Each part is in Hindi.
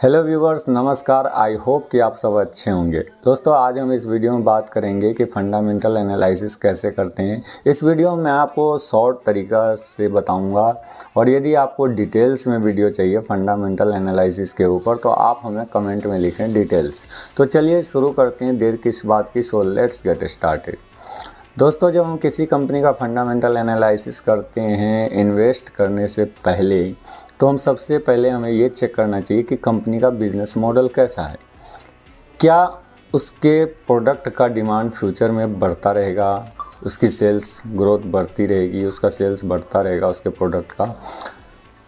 हेलो व्यूवर्स, नमस्कार। आई होप कि आप सब अच्छे होंगे। दोस्तों, आज हम इस वीडियो में बात करेंगे कि फंडामेंटल एनालिसिस कैसे करते हैं। इस वीडियो में मैं आपको शॉर्ट तरीका से बताऊंगा, और यदि आपको डिटेल्स में वीडियो चाहिए फंडामेंटल एनालिसिस के ऊपर तो आप हमें कमेंट में लिखें डिटेल्स। तो चलिए शुरू करते हैं, देर किस बात की। So let's get started. दोस्तों, जब हम किसी कंपनी का फंडामेंटल एनालिसिस करते हैं इन्वेस्ट करने से पहले, तो हम सबसे पहले हमें ये चेक करना चाहिए कि कंपनी का बिजनेस मॉडल कैसा है। क्या उसके प्रोडक्ट का डिमांड फ्यूचर में बढ़ता रहेगा, उसकी सेल्स ग्रोथ बढ़ती रहेगी, उसका सेल्स बढ़ता रहेगा उसके प्रोडक्ट का।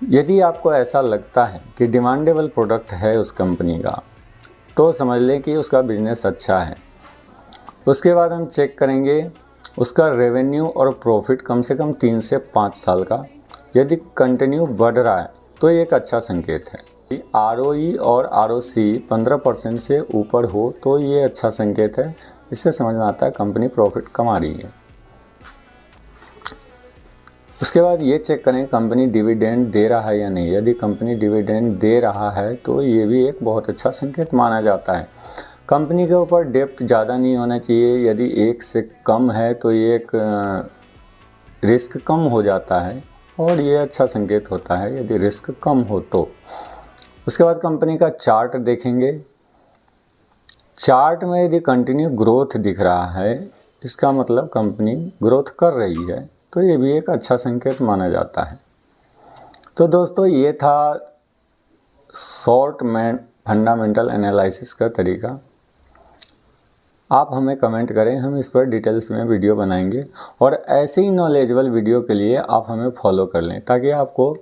यदि आपको ऐसा लगता है कि डिमांडेबल प्रोडक्ट है उस कंपनी का, तो समझ लें कि उसका बिजनेस अच्छा है। उसके बाद हम चेक करेंगे उसका रेवेन्यू और प्रॉफिट कम से कम 3 से 5 साल का। यदि कंटिन्यू बढ़ रहा है तो ये एक अच्छा संकेत है। ROE और ROC 15% से ऊपर हो तो ये अच्छा संकेत है। इससे समझ में आता है कंपनी प्रॉफिट कमा रही है। उसके बाद ये चेक करें कंपनी डिविडेंड दे रहा है या नहीं। यदि कंपनी डिविडेंड दे रहा है तो ये भी एक बहुत अच्छा संकेत माना जाता है। कंपनी के ऊपर डेप्ट ज़्यादा नहीं होना चाहिए। यदि 1 से कम है तो ये एक रिस्क कम हो जाता है, और ये अच्छा संकेत होता है यदि रिस्क कम हो तो। उसके बाद कंपनी का चार्ट देखेंगे। चार्ट में यदि कंटिन्यू ग्रोथ दिख रहा है, इसका मतलब कंपनी ग्रोथ कर रही है, तो ये भी एक अच्छा संकेत माना जाता है। तो दोस्तों, ये था शॉर्ट में फंडामेंटल एनालिसिस का तरीका। आप हमें कमेंट करें, हम इस पर डिटेल्स में वीडियो बनाएंगे, और ऐसे ही नॉलेजेबल वीडियो के लिए आप हमें फॉलो कर लें ताकि आपको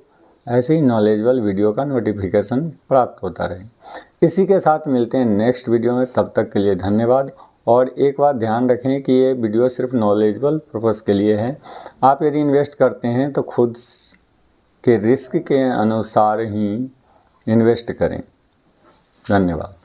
ऐसे ही नॉलेजेबल वीडियो का नोटिफिकेशन प्राप्त होता रहे। इसी के साथ मिलते हैं नेक्स्ट वीडियो में। तब तक के लिए धन्यवाद। और एक बात ध्यान रखें कि ये वीडियो सिर्फ नॉलेजेबल पर्पज़ के लिए है। आप यदि इन्वेस्ट करते हैं तो खुद के रिस्क के अनुसार ही इन्वेस्ट करें। धन्यवाद।